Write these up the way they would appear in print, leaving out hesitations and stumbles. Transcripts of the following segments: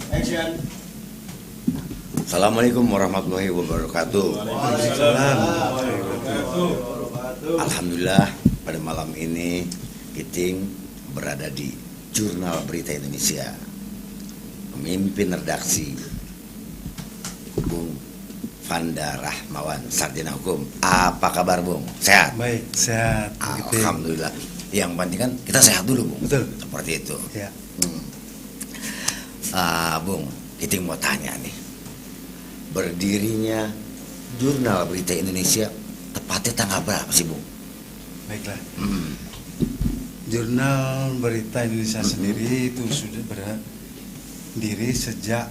Action. Assalamualaikum warahmatullahi wabarakatuh. Alhamdulillah pada malam ini Giting berada di Jurnal Berita Indonesia. Pemimpin redaksi Bung Fanda Rahmawan, Sarjana Hukum. Apa kabar Bung? Sehat? Baik, sehat. Alhamdulillah. Yang penting kan kita sehat dulu Bung. Betul. Seperti itu. Ya. Bung, Giting mau tanya nih. Berdirinya Jurnal Berita Indonesia tepatnya tanggal berapa sih Bung? Baiklah. Jurnal Berita Indonesia sendiri itu sudah berdiri sejak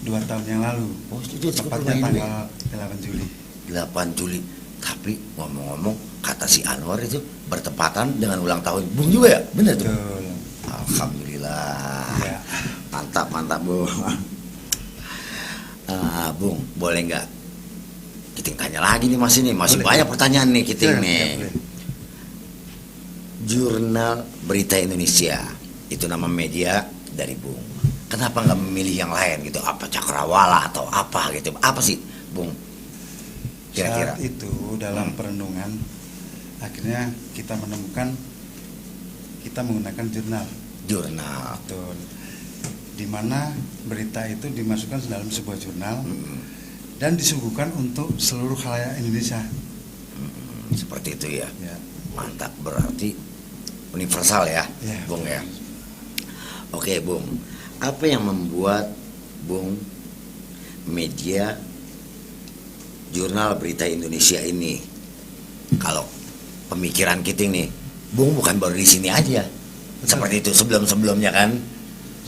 2 tahun yang lalu. Oh, itu tepatnya tanggal 8 Juli. 8 Juli. Tapi ngomong-ngomong, kata si Anwar itu bertepatan dengan ulang tahun Bung juga ya? Bener tuh? Betul. Alhamdulillah. Ya. Mantap Bung. Bung, boleh nggak Giting tanya lagi nih masih Boleh. banyak pertanyaan nih Giting Ya, nih. boleh. Jurnal Berita Indonesia itu nama media dari Bung. Kenapa nggak memilih yang lain gitu? Apa Cakrawala atau apa gitu? Apa sih Bung? Kira-kira. Saat itu dalam perenungan akhirnya kita menemukan kita menggunakan jurnal. Jurnal. Betul. Di mana berita itu dimasukkan dalam sebuah jurnal dan disuguhkan untuk seluruh khalayak Indonesia. Seperti itu ya. Ya. Mantap, berarti universal ya, Ya. Bung ya. Oke Bung, apa yang membuat Bung media Jurnal Berita Indonesia ini, kalau pemikiran Giting nih, Bung bukan baru di sini aja. Betul. Seperti itu sebelum-sebelumnya kan?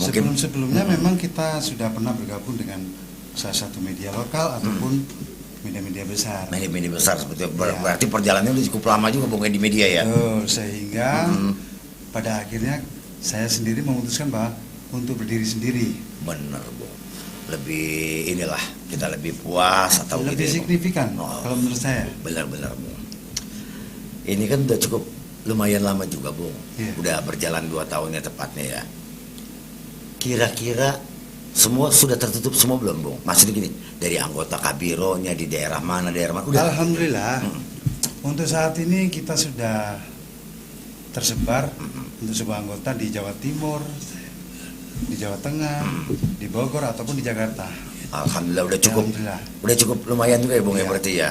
Mungkin Sebelum-sebelumnya memang kita sudah pernah bergabung dengan salah satu media lokal ataupun media-media besar. media besar seperti itu. Ya. Berarti perjalanannya udah cukup lama juga Bung di media ya. Betul, sehingga pada akhirnya saya sendiri memutuskan bahwa untuk berdiri sendiri. Bener Bung. Lebih inilah kita lebih puas atau lebih gitu ya, Bung? signifikan Oh. kalau menurut saya. Benar-benar Bung. Ini kan udah cukup lumayan lama juga Bung. Iya. Udah berjalan 2 tahunnya tepatnya ya. Kira-kira semua sudah tertutup semua belum Bung? Maksudnya gini, dari anggota kabironya di daerah mana udah. Alhamdulillah. Untuk saat ini kita sudah tersebar untuk sebuah anggota di Jawa Timur, di Jawa Tengah, di Bogor ataupun di Jakarta. Alhamdulillah Alhamdulillah. udah cukup lumayan juga ya Bung ya Iya. berarti ya.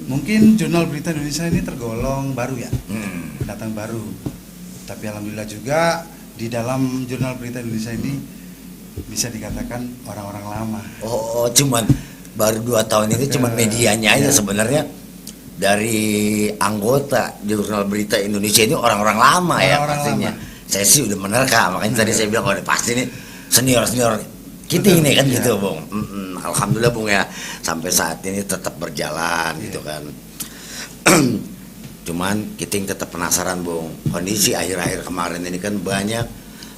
Mungkin Jurnal Berita Indonesia ini tergolong baru ya, Hmm. pendatang baru. Tapi alhamdulillah juga di dalam Jurnal Berita Indonesia ini bisa dikatakan orang-orang lama. Oh, cuman baru 2 tahun ini cuman medianya aja Ya. sebenarnya. Dari anggota Jurnal Berita Indonesia ini orang-orang lama ya Orang-orang pastinya. lama. Saya sih udah menerka, makanya tadi saya bilang oh pasti ini senior Giting nih kan Iya. gitu Bung. Alhamdulillah Bung ya sampai saat ini tetap berjalan gitu kan. Cuman Giting tetap penasaran Bung. Kondisi akhir-akhir kemarin ini kan banyak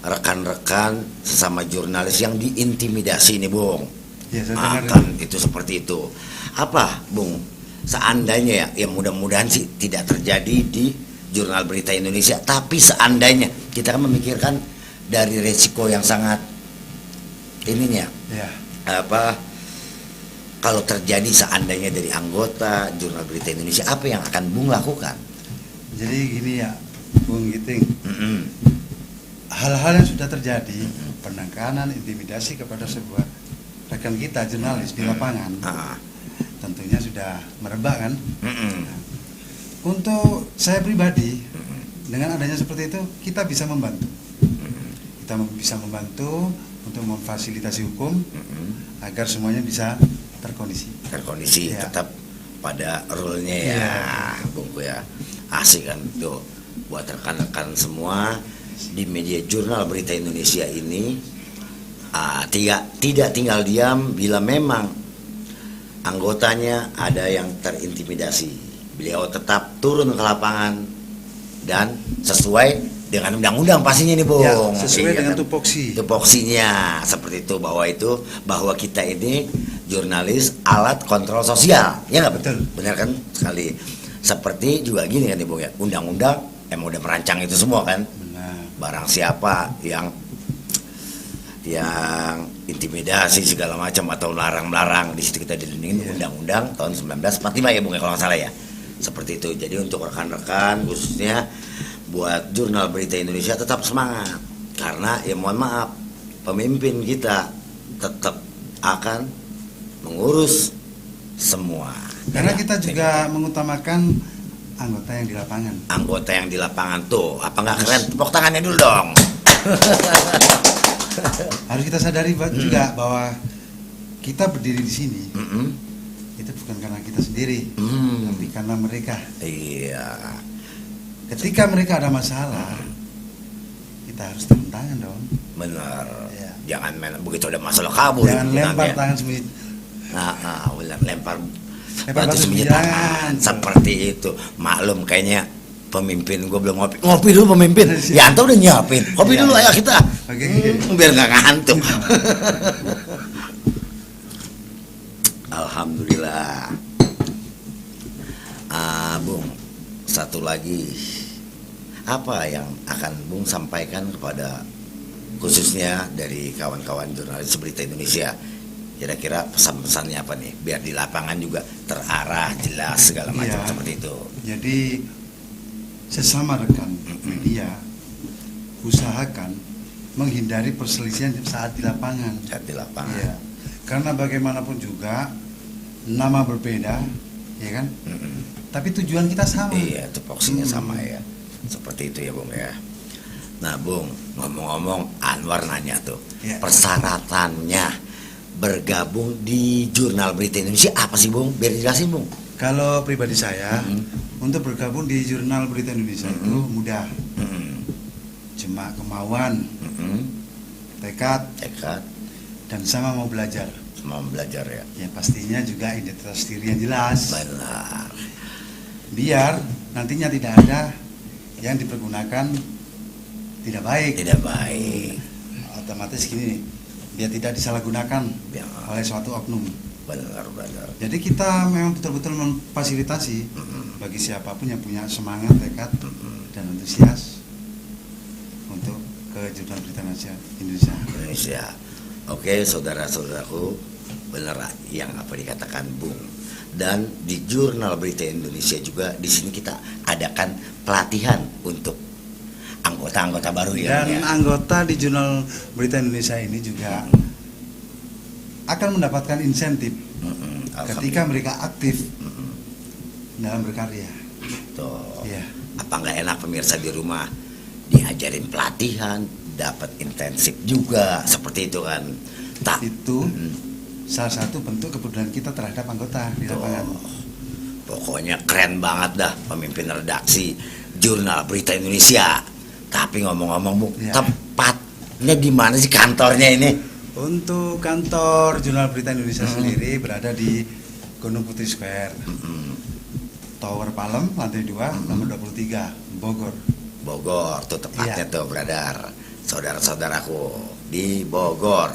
rekan-rekan sesama jurnalis yang diintimidasi nih Bung. Ya, saya dengar Kan itu seperti itu. Apa Bung? Seandainya ya mudah-mudahan sih tidak terjadi di Jurnal Berita Indonesia. Tapi seandainya kita kan memikirkan dari resiko yang sangat ininya ya. kalau terjadi seandainya dari anggota Jurnal Berita Indonesia, apa yang akan Bung lakukan? Jadi gini ya, Bung Giting, Mm-mm. hal-hal yang sudah terjadi, penekanan, intimidasi kepada sebuah rekan kita jurnalis di lapangan, Ah. tentunya sudah merebak kan. Mm-mm. Untuk saya pribadi, dengan adanya seperti itu, kita bisa membantu. Kita bisa membantu untuk memfasilitasi hukum agar semuanya bisa terkondisi. Terkondisi Ya. tetap pada rule-nya ya, Iya. Bungku ya. Asik kan tuh buat rekan-rekan semua di media Jurnal Berita Indonesia ini tidak tinggal diam bila memang anggotanya ada yang terintimidasi. Beliau tetap turun ke lapangan dan sesuai dengan undang-undang pastinya nih Bung. Ya, sesuai dengan kan? tupoksi. Tupoksinya seperti itu bahwa kita ini jurnalis alat kontrol sosial, ya nggak Betul. benar kan sekali. Seperti juga gini kan Ibu ya, undang-undang emang udah merancang itu semua kan. Benar. Barang siapa yang yang intimidasi segala macam atau melarang-melarang. Di situ kita dilindungi undang-undang tahun 1945 ya Bung ya, kalau nggak salah ya. Seperti itu. Jadi untuk rekan-rekan khususnya buat Jurnal Berita Indonesia tetap semangat, karena ya mohon maaf, pemimpin kita tetap akan mengurus semua. Karena kita juga mengutamakan anggota yang di lapangan. Anggota yang di lapangan tuh, apa nggak keren? Tepuk tangannya dulu dong. Harus kita sadari juga bahwa kita berdiri di sini itu bukan karena kita sendiri, tapi karena mereka. Iya. Ketika mereka ada masalah, kita harus turun tangan dong. Benar. Ya. Jangan main begitu ada masalah kabur. Jangan lempar tangan sembunyi. Benar, lempar Lempar batu batu sembunyi sembilan. tangan. Seperti itu. Maklum kayaknya pemimpin gue belum ngopi. Ngopi dulu pemimpin. Yanto udah nyiapin. Kopi Iya, dulu iya. ayo kita. Oke. Biar nggak ngantuk. Alhamdulillah. Bung, satu lagi, apa yang akan Bung sampaikan kepada khususnya dari kawan-kawan jurnalis Berita Indonesia? Kira-kira pesan-pesannya apa nih? Biar di lapangan juga terarah, jelas segala macam Iya. seperti itu. Jadi sesama rekan media usahakan menghindari perselisihan saat di lapangan. Saat di lapangan. Iya. Karena bagaimanapun juga nama berbeda, ya kan? Tapi tujuan kita sama. Iya, tupoksinya sama ya. Seperti itu ya Bung ya. Nah Bung, ngomong-ngomong, Anwar nanya tuh, Iya. persyaratannya bergabung di Jurnal Berita Indonesia apa sih Bung? Biar dijelasin Bung. Kalau pribadi saya, untuk bergabung di Jurnal Berita Indonesia itu mudah. Cuma kemauan, tekad, dan sama mau belajar. Mau belajar ya. Ya pastinya juga identitas diri yang jelas. Benar. Biar nantinya tidak ada yang dipergunakan tidak baik. Tidak baik. Otomatis gini, biar tidak disalahgunakan Ya. oleh suatu oknum. Benar. Jadi kita memang betul-betul memfasilitasi bagi siapapun yang punya semangat, tekad, dan antusias untuk ke Jurnal Berita Indonesia. Oke, saudara-saudaraku, benar yang apa dikatakan Bung. Dan di Jurnal Berita Indonesia juga di sini kita adakan pelatihan untuk anggota-anggota baru ya. Dan anggota di Jurnal Berita Indonesia ini juga akan mendapatkan insentif ketika mereka aktif dalam berkarya. Tuh. Iya. Apa nggak enak pemirsa di rumah diajarin pelatihan, dapat intensif juga seperti itu kan? Itu salah satu bentuk kepedulian kita terhadap anggota di lapangan. Pokoknya keren banget dah pemimpin redaksi Jurnal Berita Indonesia. Tapi ngomong-ngomong Bung, Ya. tempatnya di mana sih kantornya ini? Untuk kantor Jurnal Berita Indonesia sendiri berada di Gunung Putri Square, Tower Palem, lantai 2, nomor 23, Bogor. Bogor, tuh tepatnya Iya. tuh brother. Saudara-saudaraku di Bogor.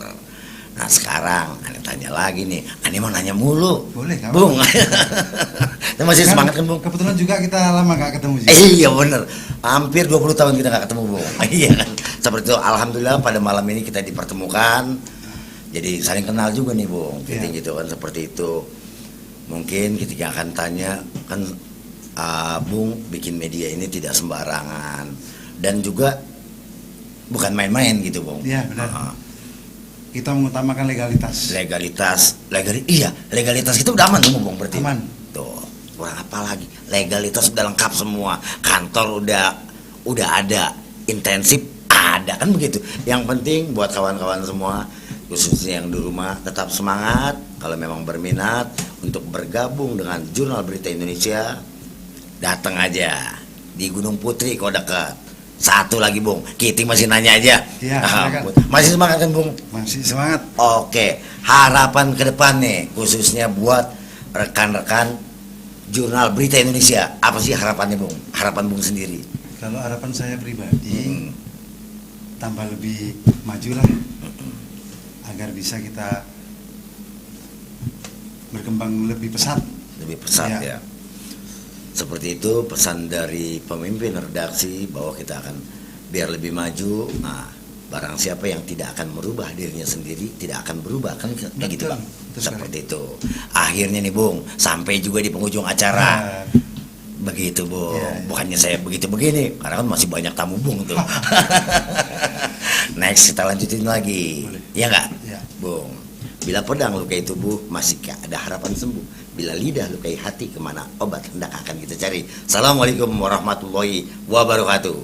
Nah sekarang Ane tanya lagi nih, Ane mau nanya mulu. Boleh, nggak Bung. apa-apa. Ini masih semangat kan Bung? Kebetulan juga kita lama gak ketemu juga. Iya bener, hampir 20 tahun kita gak ketemu Bung. Iya kan, seperti itu. Alhamdulillah pada malam ini kita dipertemukan. Jadi saling kenal juga nih Bung, Iya. gitu kan, seperti itu. Mungkin ketika akan tanya kan, Bung bikin media ini tidak sembarangan dan juga bukan main-main gitu Bung. Iya, benar. Kita mengutamakan legalitas. Legalitas kita udah aman tuh Bung berarti. Aman. Tuh, kurang apa lagi? Legalitas udah lengkap semua. Kantor udah ada, intensif ada kan begitu. Yang penting buat kawan-kawan semua, khususnya yang di rumah, tetap semangat. Kalau memang berminat untuk bergabung dengan Jurnal Berita Indonesia, datang aja di Gunung Putri kalau dekat. Satu lagi Bung, Kitty masih nanya aja. Iya, silakan. Masih semangat kan Bung? Masih semangat. Oke, harapan ke depan nih, khususnya buat rekan-rekan Jurnal Berita Indonesia. Apa sih harapannya Bung? Harapan Bung sendiri. Kalau harapan saya pribadi, tambah lebih maju lah, agar bisa kita berkembang lebih pesat. Lebih pesat Iya. ya. Seperti itu pesan dari pemimpin redaksi bahwa kita akan biar lebih maju. Nah, Barang siapa yang tidak akan merubah dirinya sendiri tidak akan berubah, kan kayak gitu Bang. betul Seperti itu. Akhirnya nih Bung, sampai juga di penghujung acara. Begitu Bung. Iya. Bukannya saya begitu begini, karena kan masih banyak tamu Bung tuh. Next kita lanjutin lagi. Boleh. Ya enggak? Ya. Bung. Bila pedang lukai tubuh masih ada harapan sembuh. Bila lidah lukai hati kemana obat hendak akan kita cari. Assalamualaikum warahmatullahi wabarakatuh.